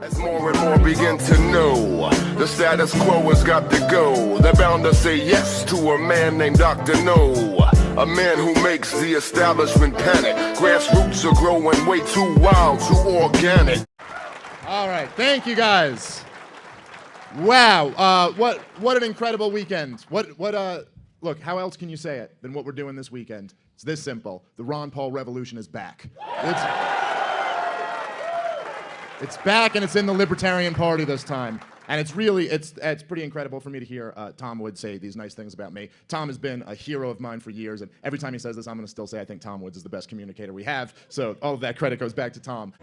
As more and more begin to know, the status quo has got to go. They're bound to say yes to a man named Dr. No, a man who makes the establishment panic. Grassroots are growing way too wild, too organic. All right, thank you guys. Wow, what an incredible weekend. Look, how else can you say it than what we're doing this weekend? It's this simple. The Ron Paul revolution is back. It's back, and it's in the Libertarian Party this time. And it's pretty incredible for me to hear Tom Woods say these nice things about me. Tom has been a hero of mine for years, and every time he says this, I'm going to still say I think Tom Woods is the best communicator we have. So all of that credit goes back to Tom.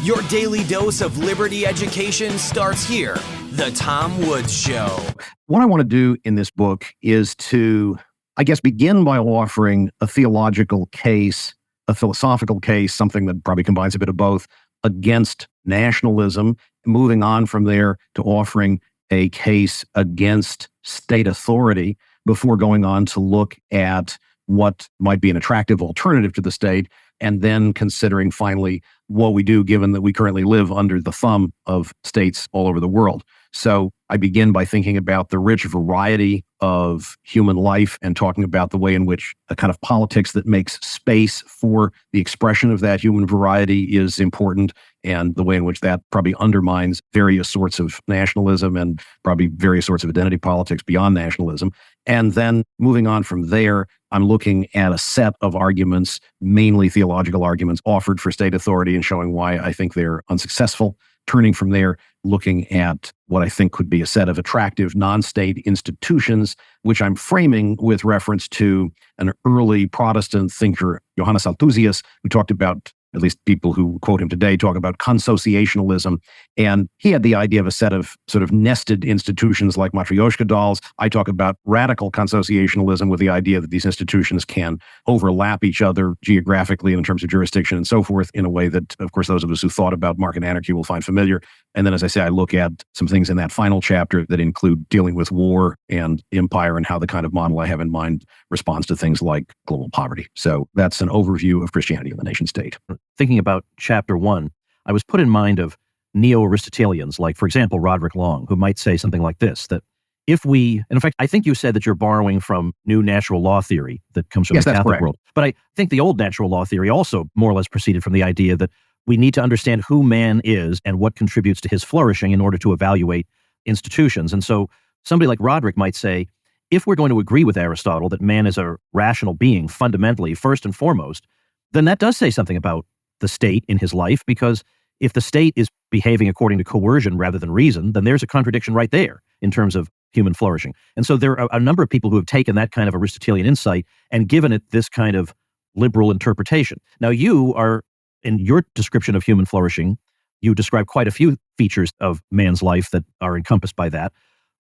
Your daily dose of liberty education starts here. The Tom Woods Show. What I want to do in this book is to, I guess, begin by offering a theological case, a philosophical case, something that probably combines a bit of both, against nationalism, moving on from there to offering a case against state authority before going on to look at what might be an attractive alternative to the state, and then considering finally what we do given that we currently live under the thumb of states all over the world. So I begin by thinking about the rich variety of human life and talking about the way in which a kind of politics that makes space for the expression of that human variety is important, and the way in which that probably undermines various sorts of nationalism and probably various sorts of identity politics beyond nationalism. And then moving on from there, I'm looking at a set of arguments, mainly theological arguments, offered for state authority and showing why I think they're unsuccessful. Turning from there, looking at what I think could be a set of attractive non-state institutions, which I'm framing with reference to an early Protestant thinker, Johannes Althusius, who talked about, at least people who quote him today, talk about consociationalism. And he had the idea of a set of sort of nested institutions like Matryoshka dolls. I talk about radical consociationalism with the idea that these institutions can overlap each other geographically and in terms of jurisdiction and so forth in a way that, of course, those of us who thought about market anarchy will find familiar. And then, as I say, I look at some things in that final chapter that include dealing with war and empire and how the kind of model I have in mind responds to things like global poverty. So that's an overview of Christianity and the nation state. Thinking about chapter 1, I was put in mind of neo-Aristotelians, like, for example, Roderick Long, who might say something like this, that if we, and in fact, I think you said that you're borrowing from new natural law theory that comes from the Catholic world. But I think the old natural law theory also more or less proceeded from the idea that we need to understand who man is and what contributes to his flourishing in order to evaluate institutions. And so somebody like Roderick might say, if we're going to agree with Aristotle that man is a rational being fundamentally, first and foremost, then that does say something about the state in his life, because if the state is behaving according to coercion rather than reason, then there's a contradiction right there in terms of human flourishing. And so there are a number of people who have taken that kind of Aristotelian insight and given it this kind of liberal interpretation. Now, you are, in your description of human flourishing, you describe quite a few features of man's life that are encompassed by that.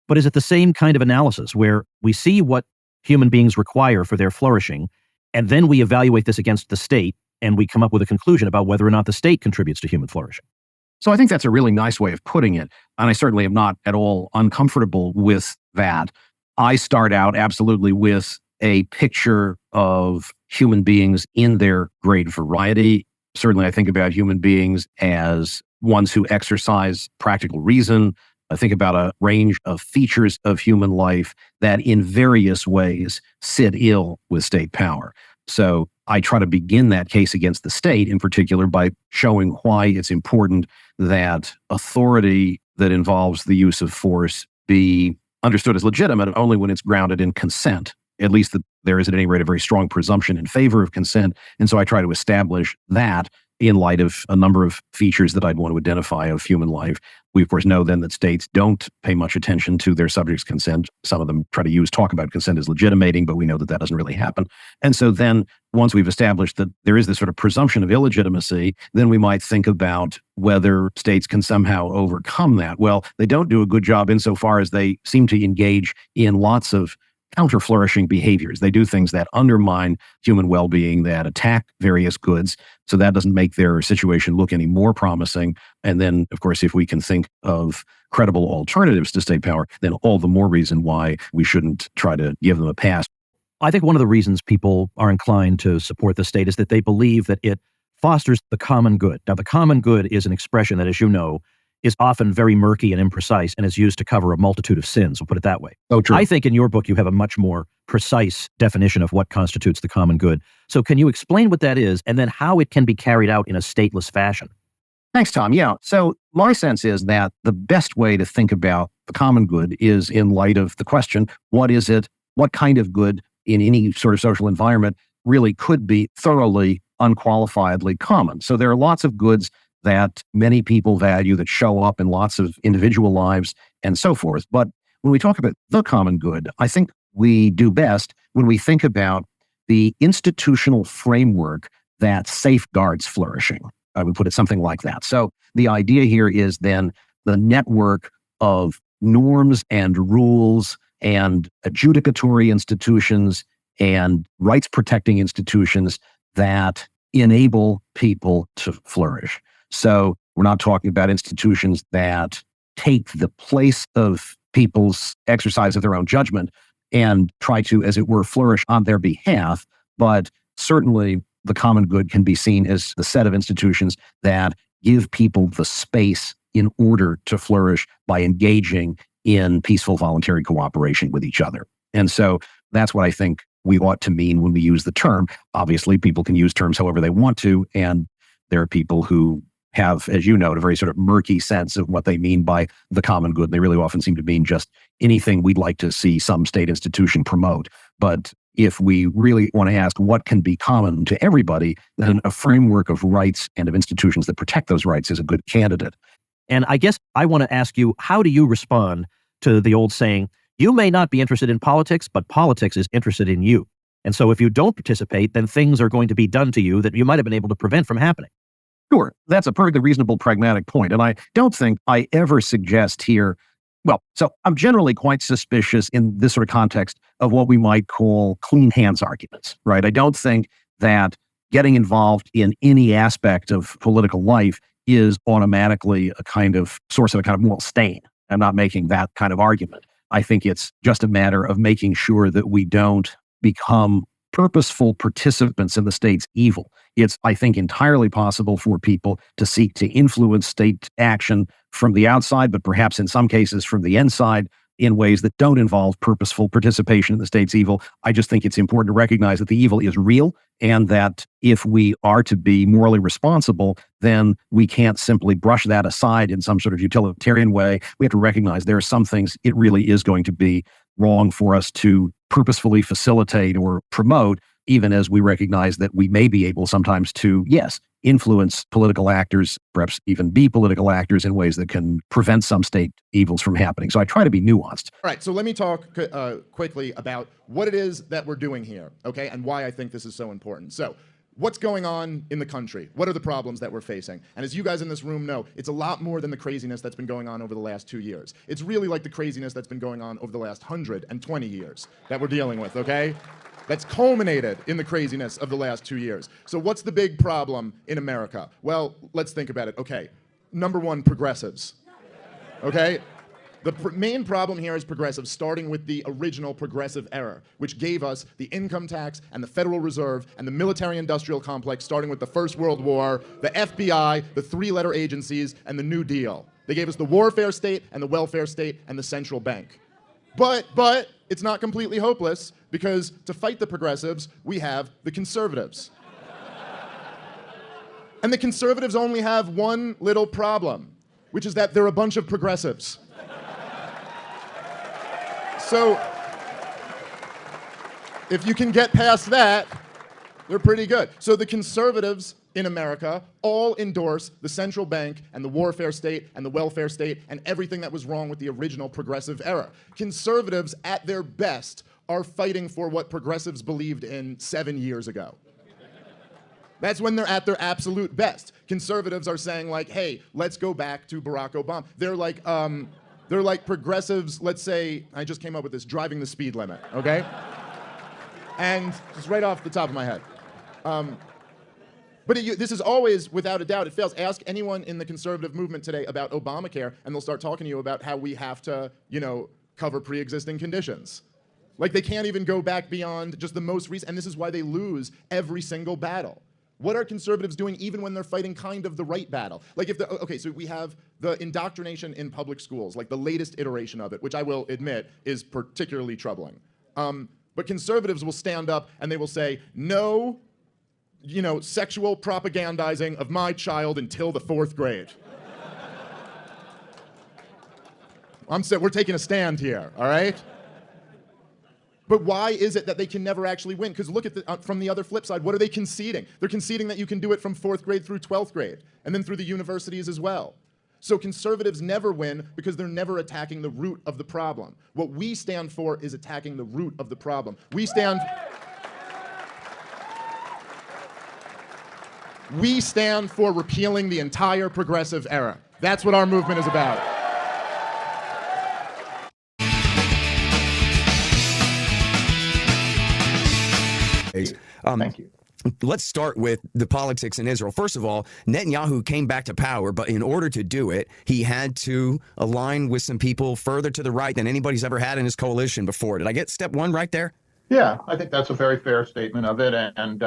But is it the same kind of analysis where we see what human beings require for their flourishing, and then we evaluate this against the state, and we come up with a conclusion about whether or not the state contributes to human flourishing? So I think that's a really nice way of putting it. And I certainly am not at all uncomfortable with that. I start out absolutely with a picture of human beings in their great variety. Certainly, I think about human beings as ones who exercise practical reason. I think about a range of features of human life that in various ways sit ill with state power. So I try to begin that case against the state in particular by showing why it's important that authority that involves the use of force be understood as legitimate only when it's grounded in consent. At least that there is at any rate a very strong presumption in favor of consent. And so I try to establish that in light of a number of features that I'd want to identify of human life. We, of course, know then that states don't pay much attention to their subjects' consent. Some of them try to talk about consent as legitimating, but we know that that doesn't really happen. And so then once we've established that there is this sort of presumption of illegitimacy, then we might think about whether states can somehow overcome that. Well, they don't do a good job insofar as they seem to engage in lots of counter-flourishing behaviors. They do things that undermine human well-being, that attack various goods. So that doesn't make their situation look any more promising. And then, of course, if we can think of credible alternatives to state power, then all the more reason why we shouldn't try to give them a pass. I think one of the reasons people are inclined to support the state is that they believe that it fosters the common good. Now, the common good is an expression that, as you know, is often very murky and imprecise and is used to cover a multitude of sins. We'll put it that way. Oh, true. I think in your book you have a much more precise definition of what constitutes the common good. So can you explain what that is and then how it can be carried out in a stateless fashion? Thanks, Tom. Yeah. So my sense is that the best way to think about the common good is in light of the question, what is it? What kind of good in any sort of social environment really could be thoroughly, unqualifiedly common? So there are lots of goods that many people value that show up in lots of individual lives and so forth. But when we talk about the common good, I think we do best when we think about the institutional framework that safeguards flourishing. I would put it something like that. So the idea here is then the network of norms and rules and adjudicatory institutions and rights protecting institutions that enable people to flourish. So we're not talking about institutions that take the place of people's exercise of their own judgment and try to, as it were, flourish on their behalf. But certainly the common good can be seen as the set of institutions that give people the space in order to flourish by engaging in peaceful voluntary cooperation with each other. And so that's what I think we ought to mean when we use the term. Obviously, people can use terms however they want to, and there are people who have, as you know, a very sort of murky sense of what they mean by the common good. They really often seem to mean just anything we'd like to see some state institution promote. But if we really want to ask what can be common to everybody, then a framework of rights and of institutions that protect those rights is a good candidate. And I guess I want to ask you, how do you respond to the old saying, you may not be interested in politics, but politics is interested in you? And so if you don't participate, then things are going to be done to you that you might have been able to prevent from happening. Sure, that's a perfectly reasonable, pragmatic point. And I don't think I ever suggest here, well, so I'm generally quite suspicious in this sort of context of what we might call clean hands arguments, right? I don't think that getting involved in any aspect of political life is automatically a kind of source of a kind of moral stain. I'm not making that kind of argument. I think it's just a matter of making sure that we don't become purposeful participants in the state's evil. It's, I think, entirely possible for people to seek to influence state action from the outside, but perhaps in some cases from the inside in ways that don't involve purposeful participation in the state's evil. I just think it's important to recognize that the evil is real and that if we are to be morally responsible, then we can't simply brush that aside in some sort of utilitarian way. We have to recognize there are some things it really is going to be wrong for us to purposefully facilitate or promote, even as we recognize that we may be able sometimes to, yes, influence political actors, perhaps even be political actors in ways that can prevent some state evils from happening. So I try to be nuanced. All right, so let me talk quickly about what it is that we're doing here, okay, and why I think this is so important. So what's going on in the country? What are the problems that we're facing? And as you guys in this room know, it's a lot more than the craziness that's been going on over the last 2 years. It's really like the craziness that's been going on over the last 120 years that we're dealing with, okay? That's culminated in the craziness of the last 2 years. So what's the big problem in America? Well, let's think about it. Okay, number one, progressives, okay? The main problem here is progressives, starting with the original progressive era, which gave us the income tax and the Federal Reserve and the military-industrial complex, starting with the First World War, the FBI, the three-letter agencies, and the New Deal. They gave us the warfare state and the welfare state and the central bank. But it's not completely hopeless, because to fight the progressives, we have the conservatives. And the conservatives only have one little problem, which is that they're a bunch of progressives. So if you can get past that, they're pretty good. So the conservatives in America all endorse the central bank and the warfare state and the welfare state and everything that was wrong with the original progressive era. Conservatives, at their best, are fighting for what progressives believed in 7 years ago. That's when they're at their absolute best. Conservatives are saying, like, hey, let's go back to Barack Obama. They're like progressives, let's say, I just came up with this, driving the speed limit, okay? And just right off the top of my head. But this is always, without a doubt, it fails. Ask anyone in the conservative movement today about Obamacare, and they'll start talking to you about how we have to, cover pre-existing conditions. Like, they can't even go back beyond just the most recent, and this is why they lose every single battle. What are conservatives doing even when they're fighting kind of the right battle? Like if okay, so we have the indoctrination in public schools, like the latest iteration of it, which I will admit is particularly troubling. But conservatives will stand up and they will say, no, sexual propagandizing of my child until the 4th grade. We're taking a stand here, all right? But why is it that they can never actually win? Because look at from the other flip side, what are they conceding? They're conceding that you can do it from 4th grade through 12th grade, and then through the universities as well. So conservatives never win because they're never attacking the root of the problem. What we stand for is attacking the root of the problem. We stand for repealing the entire progressive era. That's what our movement is about. Thank you. Let's start with the politics in Israel. First of all, Netanyahu came back to power, but in order to do it, he had to align with some people further to the right than anybody's ever had in his coalition before. Did I get step one right there? Yeah, I think that's a very fair statement of it. And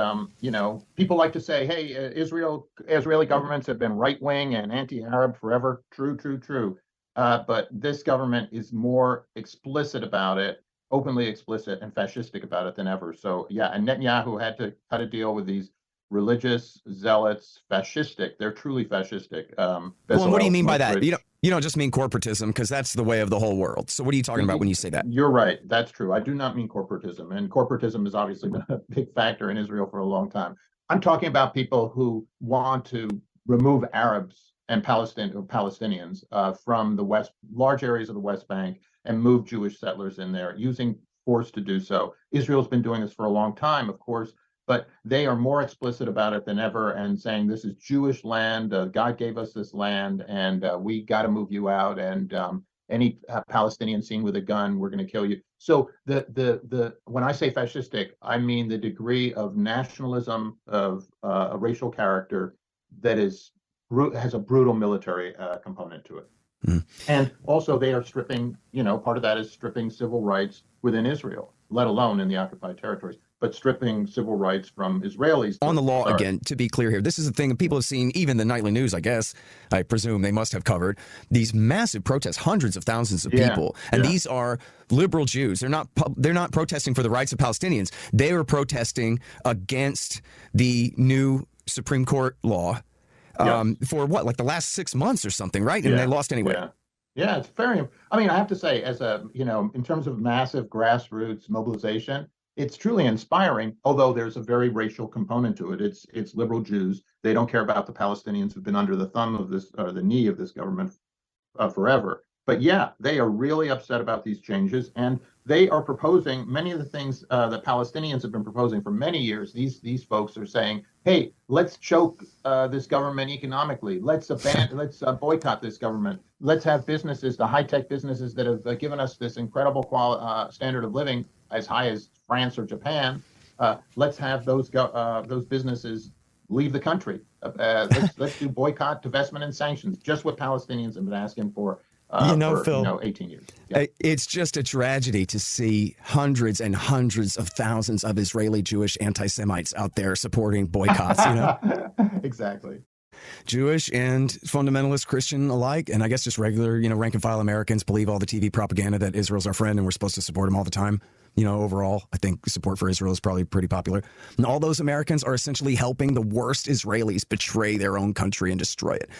people like to say, hey, Israeli governments have been right-wing and anti-Arab forever. True, true, true. But this government is more explicit about it, openly explicit and fascistic about it than ever. So yeah, and Netanyahu had to deal with these religious zealots, fascistic. They're truly fascistic. Well, and what do you mean by that? You don't just mean corporatism, because that's the way of the whole world. So what are you talking about when you say that? You're right. That's true. I do not mean corporatism. And corporatism has obviously been a big factor in Israel for a long time. I'm talking about people who want to remove Arabs and Palestinians from the large areas of the West Bank, and move Jewish settlers in there, using force to do so. Israel's been doing this for a long time, of course, but they are more explicit about it than ever and saying this is Jewish land, God gave us this land, and we got to move you out, and any Palestinian seen with a gun, we're going to kill you. So when I say fascistic, I mean the degree of nationalism, of a racial character that has a brutal military component to it. And also they are stripping, part of that is stripping civil rights within Israel, let alone in the occupied territories, but stripping civil rights from Israelis. On the law, again, to be clear here, this is the thing that people have seen, even the nightly news, I guess, I presume they must have covered, these massive protests, hundreds of thousands of people. And these are liberal Jews. They're not protesting for the rights of Palestinians. They were protesting against the new Supreme Court law. For what, like the last 6 months or something, right? And they lost anyway. Yeah, it's very, I mean, I have to say, as in terms of massive grassroots mobilization, it's truly inspiring, although there's a very racial component to it. It's liberal Jews. They don't care about the Palestinians who've been under the thumb of this, or the knee of this government forever. But yeah, they are really upset about these changes, and they are proposing many of the things that Palestinians have been proposing for many years. These folks are saying, hey, let's choke this government economically. Let's boycott this government. Let's have businesses, the high-tech businesses that have given us this incredible standard of living as high as France or Japan. Let's have those businesses leave the country. Let's do boycott, divestment, and sanctions. Just what Palestinians have been asking for. Phil, 18 years. It's just a tragedy to see hundreds and hundreds of thousands of Israeli Jewish anti-Semites out there supporting boycotts, Exactly. Jewish and fundamentalist Christian alike, and I guess just regular, rank and file Americans believe all the TV propaganda that Israel's our friend and we're supposed to support him all the time. Overall, I think support for Israel is probably pretty popular. And all those Americans are essentially helping the worst Israelis betray their own country and destroy it.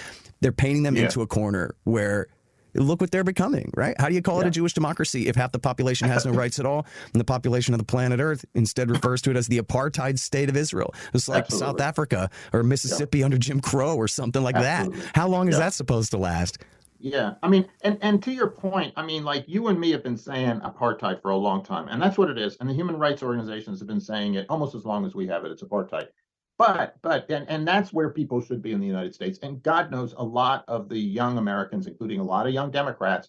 They're painting them into a corner where look what they're becoming, right? How do you call it a Jewish democracy if half the population has no rights at all, and the population of the planet Earth instead refers to it as the apartheid state of Israel? It's like South Africa or Mississippi under Jim Crow or something like that. How long is that supposed to last? Yeah, I mean, and to your point, I mean, like you and me have been saying apartheid for a long time, and that's what it is. And the human rights organizations have been saying it almost as long as we have it. It's apartheid. But that's where people should be in the United States. And God knows a lot of the young Americans, including a lot of young Democrats,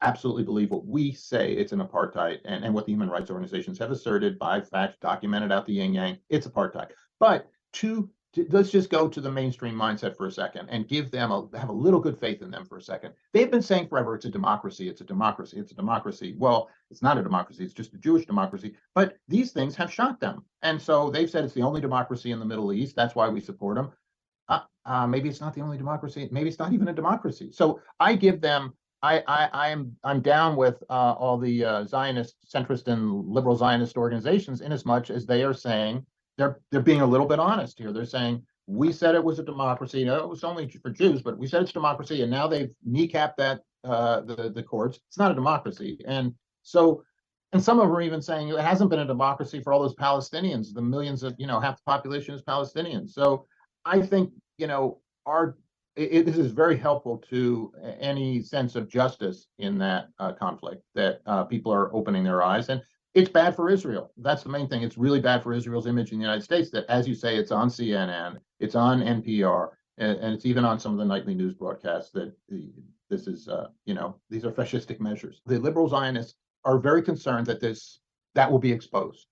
absolutely believe what we say it's an apartheid, and what the human rights organizations have asserted by fact, documented out the yin yang, it's apartheid. But to let's just go to the mainstream mindset for a second and give them have a little good faith in them for a second. They've been saying forever, it's a democracy, it's a democracy, it's a democracy. Well, it's not a democracy, it's just a Jewish democracy. But these things have shocked them. And so they've said it's the only democracy in the Middle East. That's why we support them. Maybe it's not the only democracy. Maybe it's not even a democracy. So I give them, I'm down with all the Zionist, centrist, and liberal Zionist organizations in as much as they are saying, they're being a little bit honest here. They're saying, we said it was a democracy. No, it was only for Jews, but we said it's democracy, and now they've kneecapped that the courts. It's not a democracy. And so, and some of them are even saying it hasn't been a democracy for all those Palestinians, the millions of, half the population is Palestinian. So I think, this is very helpful to any sense of justice in that conflict, that people are opening their eyes. And it's bad for Israel. That's the main thing. It's really bad for Israel's image in the United States that, as you say, it's on CNN, it's on NPR, and it's even on some of the nightly news broadcasts that this is, these are fascistic measures. The liberal Zionists are very concerned that that will be exposed,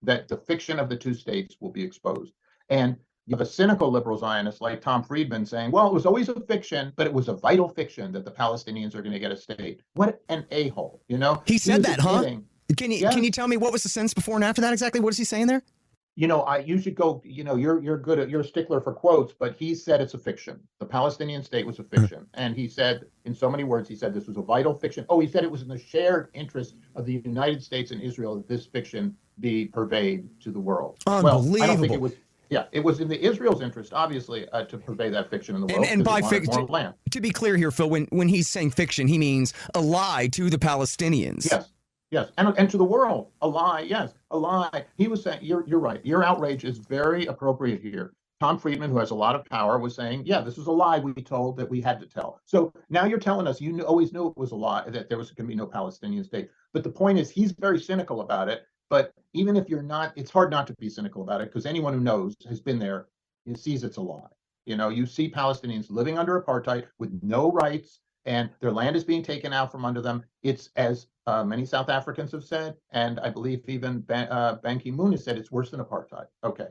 that the fiction of the two states will be exposed. And you have a cynical liberal Zionist like Tom Friedman saying, well, it was always a fiction, but it was a vital fiction that the Palestinians are going to get a state. What an a-hole, He said that, huh? Can you tell me what was the sentence before and after that exactly? What is he saying there? You should go, you're good at, you're a stickler for quotes, but he said it's a fiction. The Palestinian state was a fiction. And he said, in so many words, he said this was a vital fiction. Oh, he said it was in the shared interest of the United States and Israel that this fiction be purveyed to the world. Unbelievable. Well, I don't think it was. Yeah, it was in the Israel's interest, obviously, to purvey that fiction in the world. And by fiction, to be clear here, Phil, when he's saying fiction, he means a lie to the Palestinians. Yes, and to the world, a lie. Yes, a lie. He was saying, you're right. Your outrage is very appropriate here. Tom Friedman, who has a lot of power, was saying, yeah, this was a lie we told that we had to tell. So now you're telling us you always knew it was a lie, that there was going to be no Palestinian state. But the point is, he's very cynical about it. But even if you're not, it's hard not to be cynical about it, because anyone who knows, has been there, sees it's a lie. You see Palestinians living under apartheid with no rights, and their land is being taken out from under them. It's, as many South Africans have said, and I believe even Ban Ki-moon has said, it's worse than apartheid. Okay.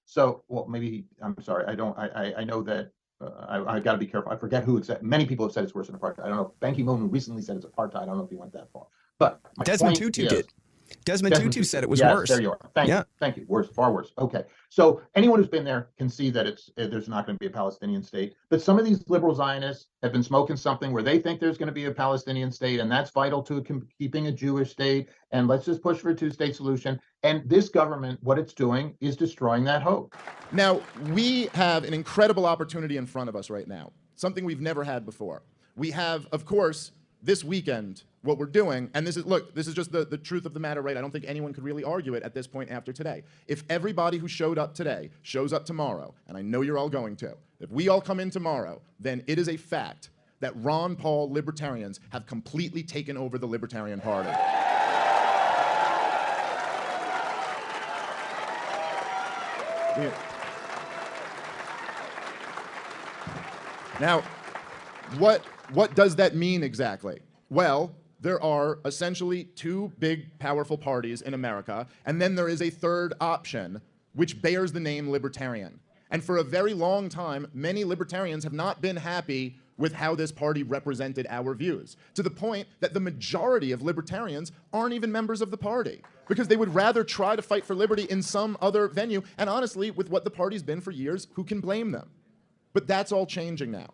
So, well, maybe, I'm sorry, I know that I got to be careful. I forget who exactly, many people have said it's worse than apartheid. I don't know. Ban Ki-moon recently said it's apartheid. I don't know if he went that far. But Desmond Tutu did. Desmond Tutu said it was worse. There you are. Thank you. Worse, far worse. Okay. So anyone who's been there can see that there's not going to be a Palestinian state. But some of these liberal Zionists have been smoking something where they think there's going to be a Palestinian state, and that's vital to keeping a Jewish state. And let's just push for a two-state solution. And this government, what it's doing is destroying that hope. Now, we have an incredible opportunity in front of us right now, something we've never had before. We have, of course, this weekend, what we're doing, and this is just the truth of the matter, right? I don't think anyone could really argue it at this point after today. If everybody who showed up today shows up tomorrow, and I know you're all going to, if we all come in tomorrow, then it is a fact that Ron Paul libertarians have completely taken over the Libertarian Party. Now, what does that mean exactly? Well, there are essentially two big, powerful parties in America, and then there is a third option, which bears the name libertarian. And for a very long time, many libertarians have not been happy with how this party represented our views, to the point that the majority of libertarians aren't even members of the party, because they would rather try to fight for liberty in some other venue, and honestly, with what the party's been for years, who can blame them? But that's all changing now.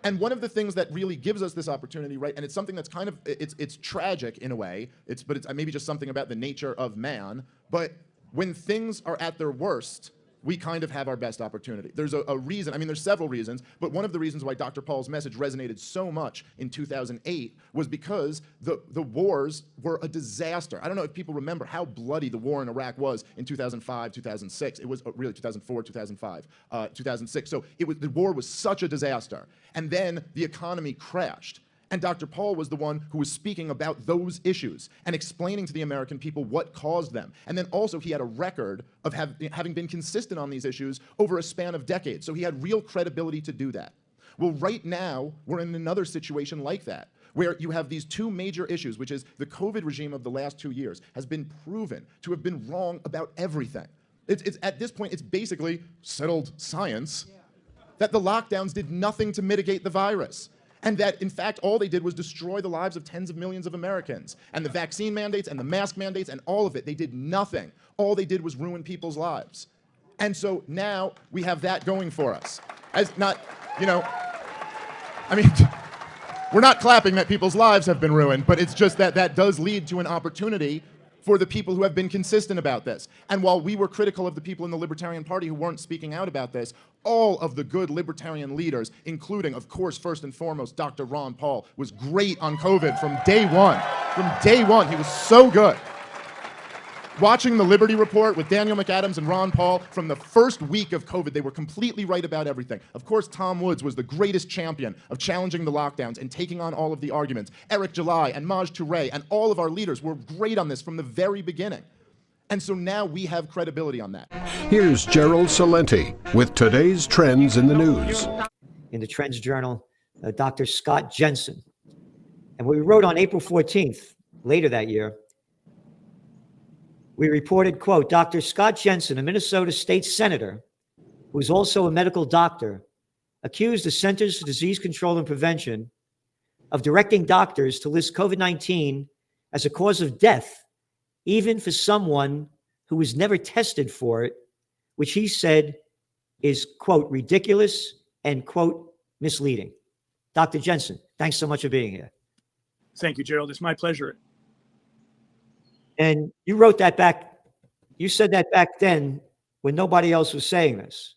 And one of the things that really gives us this opportunity, right, and it's something that's kind of, it's tragic in a way, but it's maybe just something about the nature of man, but when things are at their worst, we kind of have our best opportunity. There's a reason, I mean, there's several reasons, but one of the reasons why Dr. Paul's message resonated so much in 2008 was because the wars were a disaster. I don't know if people remember how bloody the war in Iraq was in 2005, 2006. It was really 2004, 2005, 2006. So the war was such a disaster. And then the economy crashed. And Dr. Paul was the one who was speaking about those issues and explaining to the American people what caused them. And then also he had a record of having been consistent on these issues over a span of decades. So he had real credibility to do that. Well, right now, we're in another situation like that, where you have these two major issues, which is the COVID regime of the last 2 years has been proven to have been wrong about everything. It's at this point, it's basically settled science that the lockdowns did nothing to mitigate the virus. And that, in fact, all they did was destroy the lives of tens of millions of Americans. And the vaccine mandates and the mask mandates and all of it, they did nothing. All they did was ruin people's lives. And so now we have that going for us. As not, I mean, we're not clapping that people's lives have been ruined, but it's just that that does lead to an opportunity for the people who have been consistent about this. And while we were critical of the people in the Libertarian Party who weren't speaking out about this, all of the good libertarian leaders, including, of course, first and foremost, Dr. Ron Paul, was great on COVID from day one. From day one, he was so good. Watching the Liberty Report with Daniel McAdams and Ron Paul, from the first week of COVID, they were completely right about everything. Of course, Tom Woods was the greatest champion of challenging the lockdowns and taking on all of the arguments. Eric July and Maj Touré and all of our leaders were great on this from the very beginning. And so now we have credibility on that. Here's Gerald Salenti with today's trends in the news. In the Trends Journal, Dr. Scott Jensen. And we wrote on April 14th, later that year, we reported, quote, Dr. Scott Jensen, a Minnesota state senator, who is also a medical doctor, accused the Centers for Disease Control and Prevention of directing doctors to list COVID-19 as a cause of death, even for someone who was never tested for it, which he said is, quote, ridiculous and, quote, misleading. Dr. Jensen, thanks so much for being here. Thank you, Gerald. It's my pleasure. And you wrote that back, you said that back then when nobody else was saying this.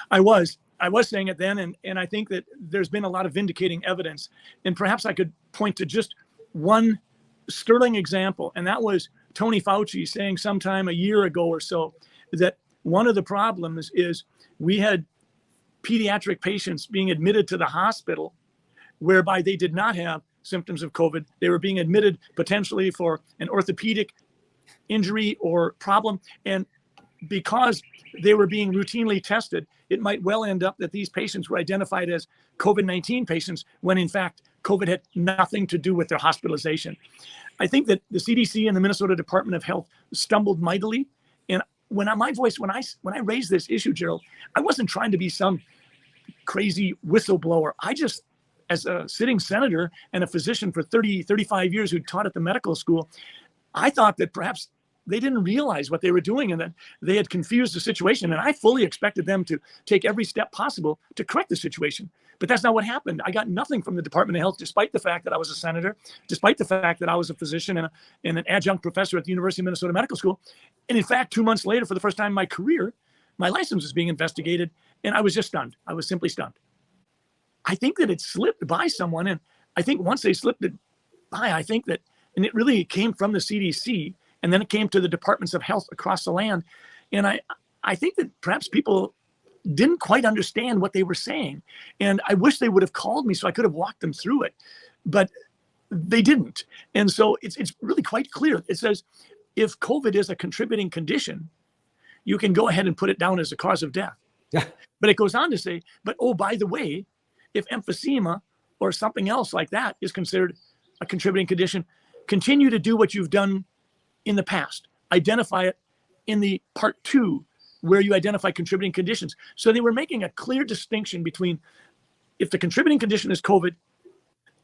I was saying it then, and I think that there's been a lot of vindicating evidence. And perhaps I could point to just one sterling example, and that was Tony Fauci saying sometime a year ago or so that one of the problems is we had pediatric patients being admitted to the hospital whereby they did not have symptoms of COVID. They were being admitted potentially for an orthopedic injury or problem. And because they were being routinely tested, it might well end up that these patients were identified as COVID-19 patients when in fact, COVID had nothing to do with their hospitalization. I think that the CDC and the Minnesota Department of Health stumbled mightily. And when I raised this issue, Gerald, I wasn't trying to be some crazy whistleblower. I just, as a sitting senator and a physician for 35 years who taught at the medical school, I thought that perhaps they didn't realize what they were doing and that they had confused the situation. And I fully expected them to take every step possible to correct the situation. But that's not what happened. I got nothing from the Department of Health, despite the fact that I was a senator, despite the fact that I was a physician and an adjunct professor at the University of Minnesota Medical School. And in fact, 2 months later, for the first time in my career, my license was being investigated. And I was just stunned. I was simply stunned. I think that it slipped by someone. And I think once they slipped it by, I think that, and it really came from the CDC, and then it came to the departments of health across the land. And I think that perhaps people didn't quite understand what they were saying. And I wish they would have called me so I could have walked them through it, but they didn't. And so it's really quite clear. It says, if COVID is a contributing condition, you can go ahead and put it down as a cause of death. Yeah. But it goes on to say, but oh, by the way, if emphysema or something else like that is considered a contributing condition, continue to do what you've done in the past. Identify it in the part 2, where you identify contributing conditions. So they were making a clear distinction between, if the contributing condition is COVID,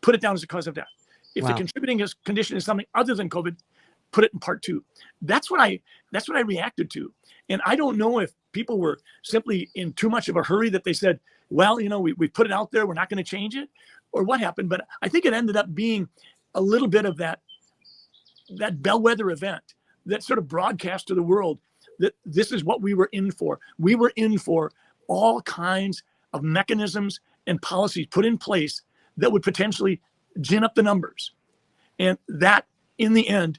put it down as a cause of death. If the contributing condition is something other than COVID, put it in part 2. That's what I reacted to. And I don't know if people were simply in too much of a hurry that they said, well, we put it out there, we're not going to change it, or what happened. But I think it ended up being a little bit of that bellwether event that sort of broadcast to the world that this is what we were in for. We were in for all kinds of mechanisms and policies put in place that would potentially gin up the numbers. And that, in the end,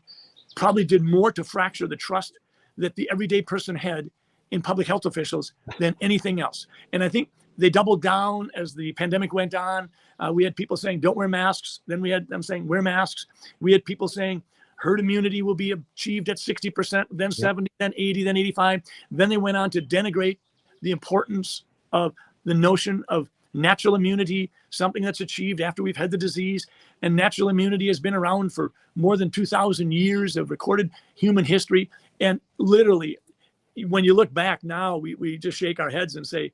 probably did more to fracture the trust that the everyday person had in public health officials than anything else. And I think they doubled down as the pandemic went on. We had people saying, don't wear masks. Then we had them saying, wear masks. We had people saying, herd immunity will be achieved at 60%, then 70, then 80, then 85. Then they went on to denigrate the importance of the notion of natural immunity, something that's achieved after we've had the disease. And natural immunity has been around for more than 2,000 years of recorded human history. And literally, when you look back now, we just shake our heads and say,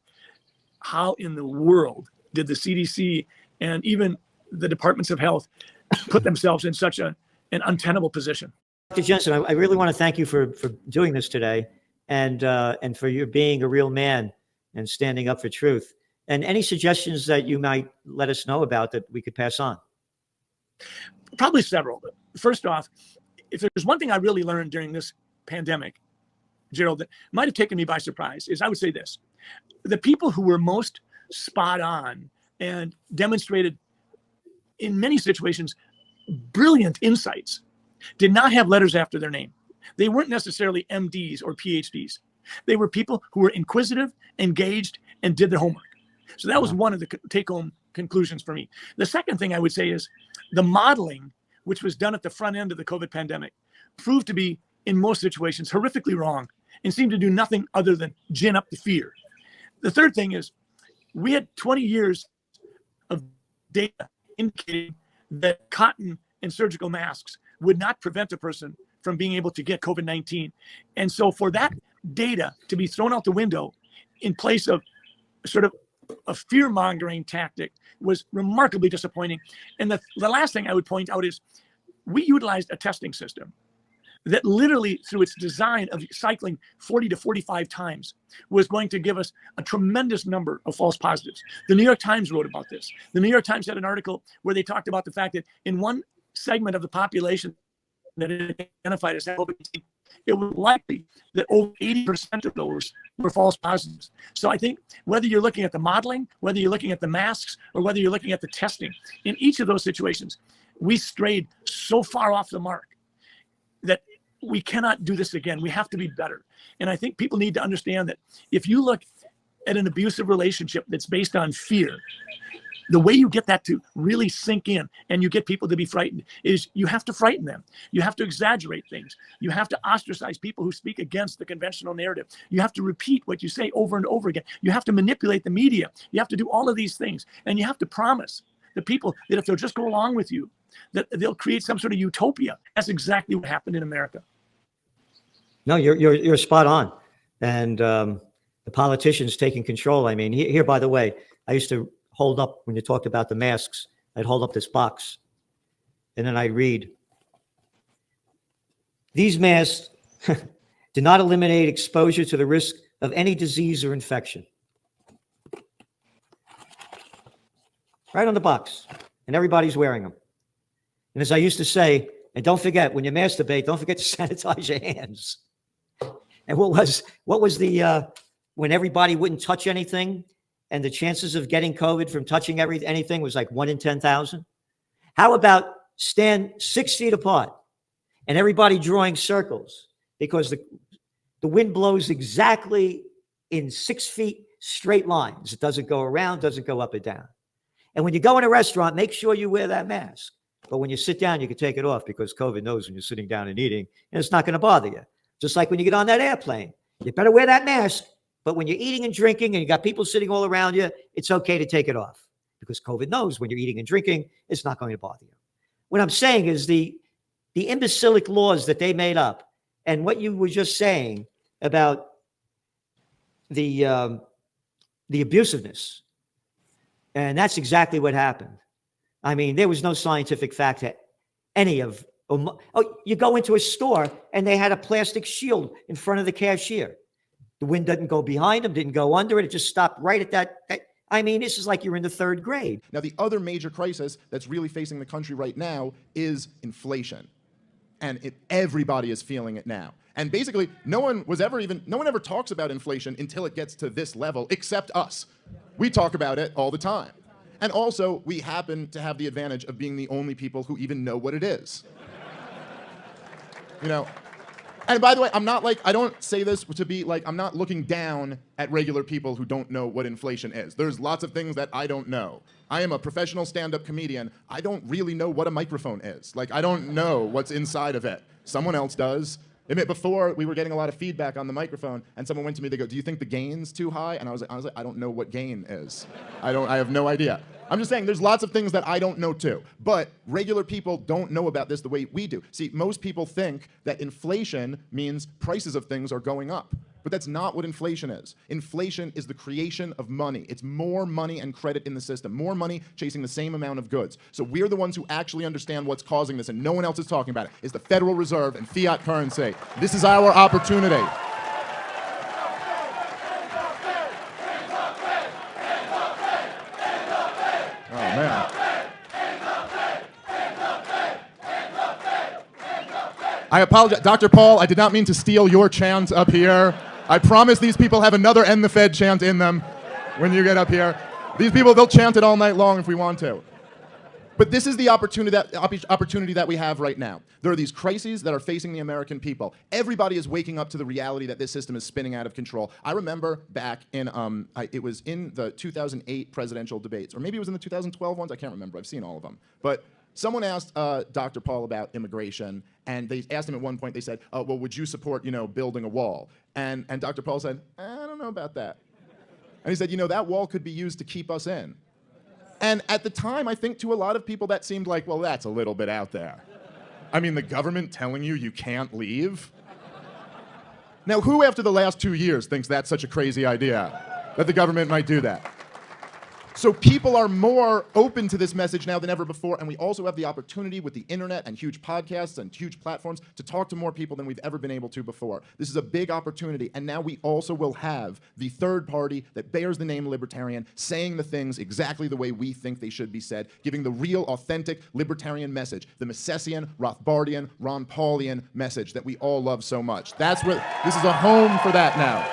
how in the world did the CDC and even the departments of health put themselves in such an untenable position? Dr. Jensen, I really want to thank you for doing this today, and for your being a real man and standing up for truth. And any suggestions that you might let us know about that we could pass on? Probably several. First off, if there's one thing I really learned during this pandemic, Gerald, that might have taken me by surprise, is I would say this: the people who were most spot on and demonstrated in many situations brilliant insights did not have letters after their name. They weren't necessarily MDs or PhDs. They were people who were inquisitive, engaged, and did their homework. So that was one of the take-home conclusions for me. The second thing I would say is the modeling, which was done at the front end of the COVID pandemic, proved to be, in most situations, horrifically wrong and seemed to do nothing other than gin up the fear. The third thing is we had 20 years of data indicating that cotton and surgical masks would not prevent a person from being able to get COVID-19. And so for that data to be thrown out the window in place of sort of a fear-mongering tactic was remarkably disappointing. And the last thing I would point out is we utilized a testing system that literally, through its design of cycling 40 to 45 times, was going to give us a tremendous number of false positives. The New York Times wrote about this. The New York Times had an article where they talked about the fact that in one segment of the population that it identified as COVID-19, it was likely that over 80% of those were false positives. So I think whether you're looking at the modeling, whether you're looking at the masks, or whether you're looking at the testing, in each of those situations, we strayed so far off the mark that we cannot do this again. We have to be better. And I think people need to understand that if you look at an abusive relationship that's based on fear, the way you get that to really sink in and you get people to be frightened is you have to frighten them. You have to exaggerate things. You have to ostracize people who speak against the conventional narrative. You have to repeat what you say over and over again. You have to manipulate the media. You have to do all of these things. And you have to promise the people that if they'll just go along with you, that they'll create some sort of utopia. That's exactly what happened in America. No, you're spot on. And the politicians taking control. I mean, here, by the way, I used to hold up, when you talked about the masks, I'd hold up this box and then I'd read, these masks do not eliminate exposure to the risk of any disease or infection. Right on the box. And everybody's wearing them. And as I used to say, and don't forget, when you masturbate, don't forget to sanitize your hands. And what was the, when everybody wouldn't touch anything, and the chances of getting COVID from touching anything was like 1 in 10,000. How about stand 6 feet apart and everybody drawing circles, because the wind blows exactly in 6 feet straight lines. It doesn't go around, doesn't go up and down. And when you go in a restaurant, make sure you wear that mask. But when you sit down, you can take it off because COVID knows when you're sitting down and eating, and it's not going to bother you. Just like when you get on that airplane, you better wear that mask. But when you're eating and drinking and you got people sitting all around you, it's okay to take it off because COVID knows when you're eating and drinking, it's not going to bother you. What I'm saying is the imbecilic laws that they made up and what you were just saying about the abusiveness. And that's exactly what happened. I mean, there was no scientific fact to any of, you go into a store and they had a plastic shield in front of the cashier. The wind didn't go behind them, didn't go under it. It just stopped right at that. I mean, this is like you're in the third grade. Now, the other major crisis that's really facing the country right now is inflation. And everybody is feeling it now. And basically, no one ever talks about inflation until it gets to this level, except us. We talk about it all the time. And also, we happen to have the advantage of being the only people who even know what it is. You know? And by the way, I don't say this to be like, I'm not looking down at regular people who don't know what inflation is. There's lots of things that I don't know. I am a professional stand-up comedian. I don't really know what a microphone is. Like, I don't know what's inside of it. Someone else does. Before, we were getting a lot of feedback on the microphone, and someone went to me, they go, do you think the gain's too high? And I was like, honestly, I don't know what gain is. I have no idea. I'm just saying there's lots of things that I don't know too. But regular people don't know about this the way we do. See, most people think that inflation means prices of things are going up. But that's not what inflation is. Inflation is the creation of money. It's more money and credit in the system, more money chasing the same amount of goods. So we're the ones who actually understand what's causing this, and no one else is talking about it. It's the Federal Reserve and fiat currency. This is our opportunity. Oh, man. I apologize. Dr. Paul, I did not mean to steal your chant up here. I promise these people have another End the Fed chant in them when you get up here. These people, they'll chant it all night long if we want to. But this is the opportunity that we have right now. There are these crises that are facing the American people. Everybody is waking up to the reality that this system is spinning out of control. I remember back in, it was in the 2008 presidential debates, or maybe it was in the 2012 ones, I can't remember, I've seen all of them. But someone asked Dr. Paul about immigration, and they asked him at one point, they said, well, would you support, building a wall? And Dr. Paul said, I don't know about that. And he said, that wall could be used to keep us in. And at the time, I think to a lot of people that seemed like, well, that's a little bit out there. I mean, the government telling you can't leave? Now, who after the last 2 years thinks that's such a crazy idea, that the government might do that? So people are more open to this message now than ever before, and we also have the opportunity with the internet and huge podcasts and huge platforms to talk to more people than we've ever been able to before. This is a big opportunity, and now we also will have the third party that bears the name libertarian saying the things exactly the way we think they should be said, giving the real, authentic libertarian message, the Misesian, Rothbardian, Ron Paulian message that we all love so much. That's where this is a home for that now.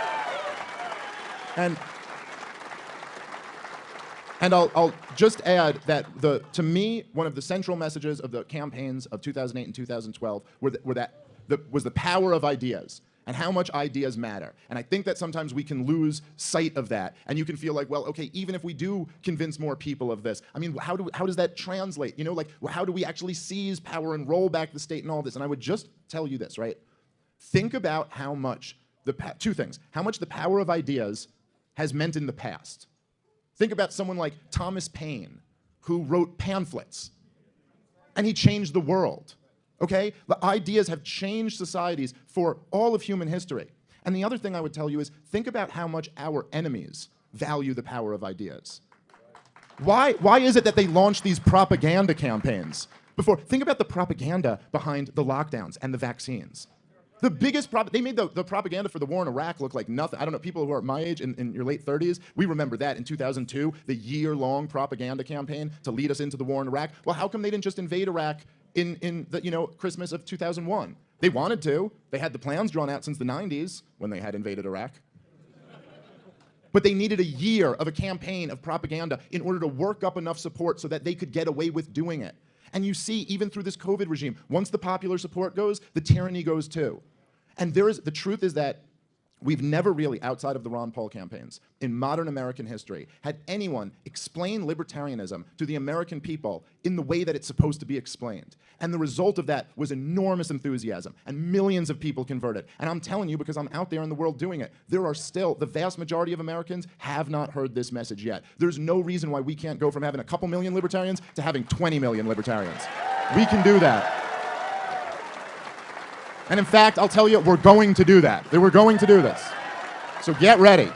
And I'll just add that to me, one of the central messages of the campaigns of 2008 and 2012 was the power of ideas and how much ideas matter. And I think that sometimes we can lose sight of that. And you can feel like, well, okay, even if we do convince more people of this, I mean, how does that translate? How do we actually seize power and roll back the state and all this? And I would just tell you this, right? Think about how much two things, how much the power of ideas has meant in the past. Think about someone like Thomas Paine, who wrote pamphlets, and he changed the world, okay? The ideas have changed societies for all of human history. And the other thing I would tell you is, think about how much our enemies value the power of ideas. Why is it that they launch these propaganda campaigns? Think about the propaganda behind the lockdowns and the vaccines. The biggest they made the propaganda for the war in Iraq look like nothing. I don't know, people who are my age in your late 30s, we remember that in 2002, the year-long propaganda campaign to lead us into the war in Iraq. Well, how come they didn't just invade Iraq in the Christmas of 2001? They wanted to. They had the plans drawn out since the 90s when they had invaded Iraq. But they needed a year of a campaign of propaganda in order to work up enough support so that they could get away with doing it. And you see, even through this COVID regime, once the popular support goes, the tyranny goes too. And the truth is that we've never really, outside of the Ron Paul campaigns, in modern American history, had anyone explain libertarianism to the American people in the way that it's supposed to be explained. And the result of that was enormous enthusiasm, and millions of people converted. And I'm telling you, because I'm out there in the world doing it, there are still, the vast majority of Americans have not heard this message yet. There's no reason why we can't go from having a couple million libertarians to having 20 million libertarians. We can do that. And in fact, I'll tell you, we're going to do that. We're going to do this. So get ready.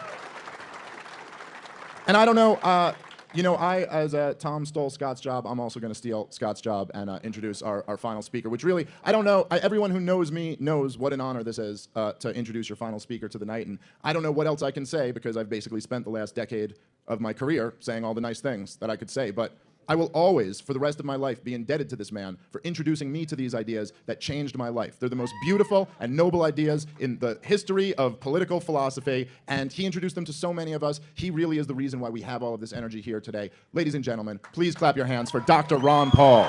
And I don't know, as Tom stole Scott's job, I'm also going to steal Scott's job and introduce our final speaker, which really, I don't know, everyone who knows me knows what an honor this is to introduce your final speaker to the night. And I don't know what else I can say because I've basically spent the last decade of my career saying all the nice things that I could say. But I will always, for the rest of my life, be indebted to this man for introducing me to these ideas that changed my life. They're the most beautiful and noble ideas in the history of political philosophy, and he introduced them to so many of us. He really is the reason why we have all of this energy here today. Ladies and gentlemen, please clap your hands for Dr. Ron Paul.